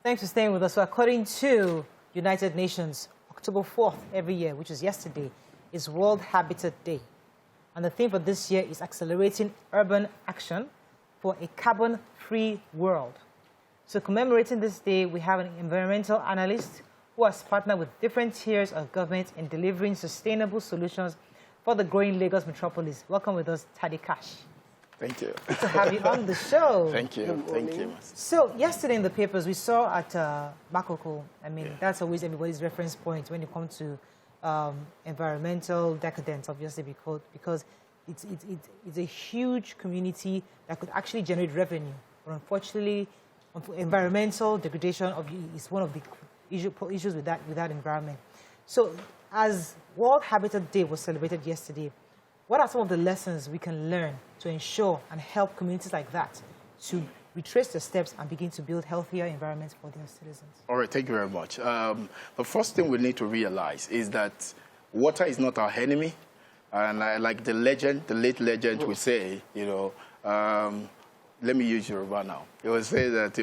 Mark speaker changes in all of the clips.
Speaker 1: Thanks for staying with us. So according to United Nations, October 4th every year, which is yesterday, is World Habitat Day. And the theme for this year is accelerating urban action for a carbon-free world. So commemorating this day, we have an environmental analyst who has partnered with different tiers of government in delivering sustainable solutions for the growing Lagos metropolis. Welcome with us, Tade Cash.
Speaker 2: Thank you.
Speaker 1: Good to have you on the show.
Speaker 2: Thank you. Thank you.
Speaker 1: So yesterday in the papers, we saw at Makoko, I mean, that's always everybody's reference point when it comes to environmental decadence, obviously, because it's a huge community that could actually generate revenue. But unfortunately, environmental degradation is one of the issues with that environment. So as World Habitat Day was celebrated yesterday, what are some of the lessons we can learn to ensure and help communities like that to retrace their steps and begin to build healthier environments for their citizens?
Speaker 2: All right, thank you very much. The first thing we need to realize is that water is not our enemy. And like the late legend would say, you know, let me use Yoruba now. It will say that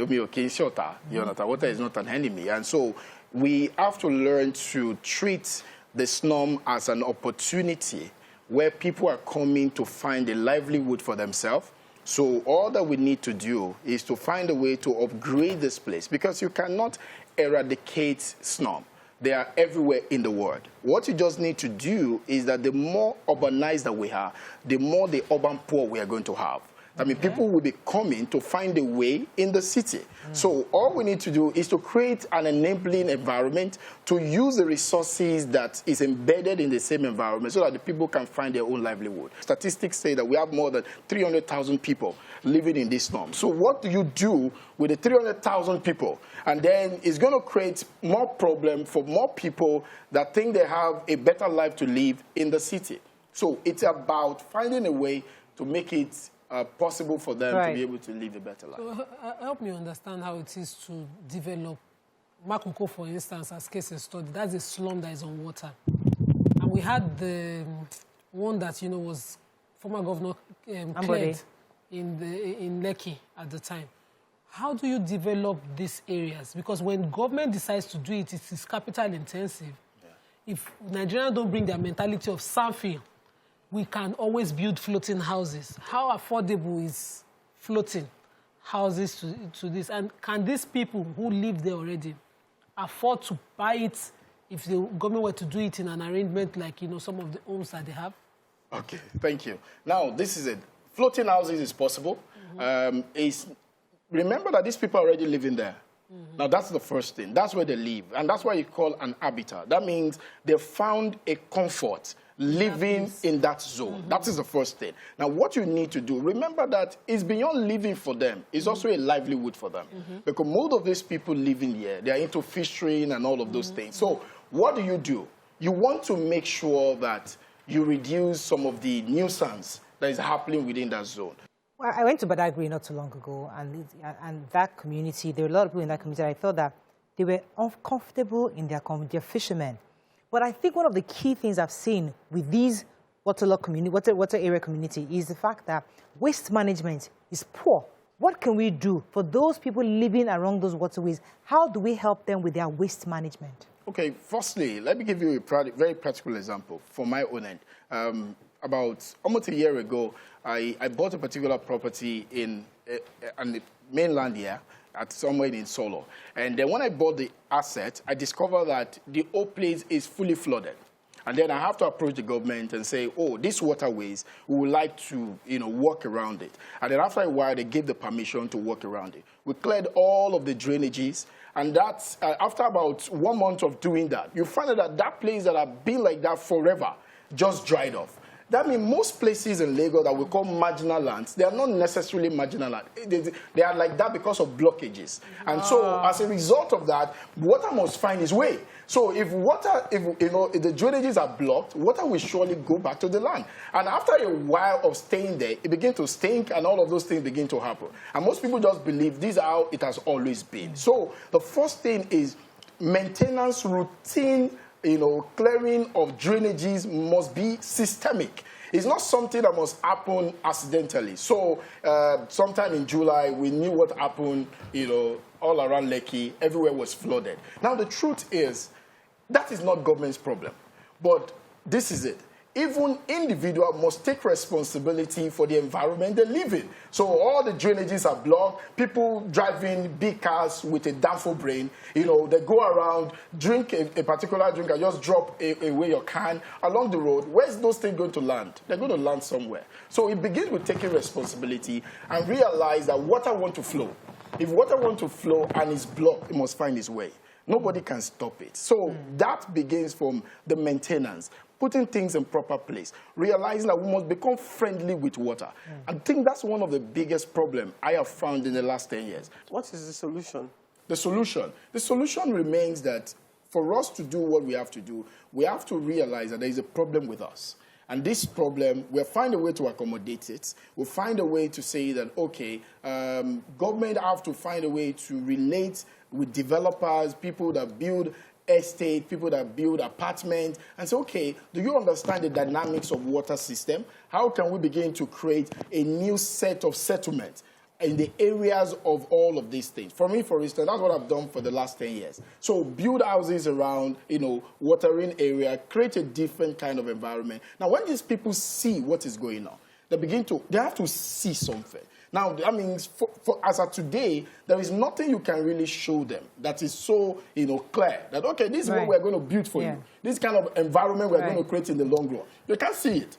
Speaker 2: water is not an enemy. And so we have to learn to treat the slum as an opportunity where people are coming to find a livelihood for themselves. So all that we need to do is to find a way to upgrade this place, because you cannot eradicate slum. They are everywhere in the world. What you just need to do is that the more urbanized that we are, the more the urban poor we are going to have. I mean, people will be coming to find a way in the city. So all we need to do is to create an enabling environment to use the resources that is embedded in the same environment so that the people can find their own livelihood. Statistics say that we have more than 300,000 people living in this slum. So what do you do with the 300,000 people? And then it's going to create more problem for more people that think they have a better life to live in the city. So it's about finding a way to make it possible for them to be able to live a better life.
Speaker 3: So, help me understand how it is to develop Makoko, for instance, as case study. That's a slum that is on water. And we had the one that, you know, was former governor cleared in Lekki at the time. How do you develop these areas? Because when government decides to do it, it is capital intensive. Yeah. If Nigerians don't bring their mentality of something, we can always build floating houses. How affordable is floating houses to this? And can these people who live there already afford to buy it if the government were to do it in an arrangement like, you know, some of the homes that they have?
Speaker 2: Okay, thank you. Now, this is it. Floating houses is possible. Remember that these people are already living there. Now, that's the first thing. That's where they live. And that's why you call an habitat. That means they found a comfort living in that zone. That is the first thing. Now, what you need to do, remember that it's beyond living for them. It's also a livelihood for them. Because most of these people living here, they are into fishing and all of those things. So what do? You want to make sure that you reduce some of the nuisance that is happening within that zone.
Speaker 1: Well, I went to Badagry not too long ago, and that community, there were a lot of people in that community. I thought that they were uncomfortable in their community, they're fishermen. But I think one of the key things I've seen with these water area community is the fact that waste management is poor. What can we do for those people living along those waterways? How do we help them with their waste management? Okay,
Speaker 2: firstly, let me give you a very practical example from my own end. About almost a year ago, I bought a particular property on the mainland here, at somewhere in Solo. And then when I bought the asset, I discovered that the whole place is fully flooded. And then I have to approach the government and say, oh, these waterways, we would like to, you know, work around it. And then after a while, they gave the permission to work around it. We cleared all of the drainages. And that's, after about 1 month of doing that, you find out that place that had been like that forever just dried off. That means most places in Lagos that we call marginal lands, they are not necessarily marginal land. They are like that because of blockages. And so as a result of that, water must find its way. So if the drainages are blocked, water will surely go back to the land. And after a while of staying there, it begins to stink and all of those things begin to happen. And most people just believe this is how it has always been. So the first thing is maintenance routine, clearing of drainages must be systemic. It's not something that must happen accidentally. So sometime in July, we knew what happened, you know, all around Lekki, everywhere was flooded. Now, the truth is, that is not government's problem. But this is it. Even individual must take responsibility for the environment they live in. So all the drainages are blocked. People driving big cars with a downfall brain, you know, they go around, drink a particular drink and just drop away your can along the road. Where's those things going to land? They're going to land somewhere. So it begins with taking responsibility and realize that water wants to flow. If water wants to flow and it's blocked, it must find its way. Nobody can stop it. So that begins from the maintenance, putting things in proper place, realizing that we must become friendly with water. I think that's one of the biggest problems I have found in the last 10 years.
Speaker 4: What is the solution?
Speaker 2: The solution remains that for us to do what we have to do, we have to realize that there is a problem with us. And this problem, we'll find a way to accommodate it. We'll find a way to say that, okay, government have to find a way to relate with developers, people that build estate, people that build apartments, and say, okay, do you understand the dynamics of water system? How can we begin to create a new set of settlements in the areas of all of these things? For me, for instance, that's what I've done for the last 10 years. So build houses around, you know, watering area, create a different kind of environment. Now, when these people see what is going on, they have to see something. Now, I mean, as of today, there is nothing you can really show them that is so, you know, clear that, okay, this is what we're going to build for you. This kind of environment we're going to create in the long run. You can't see it.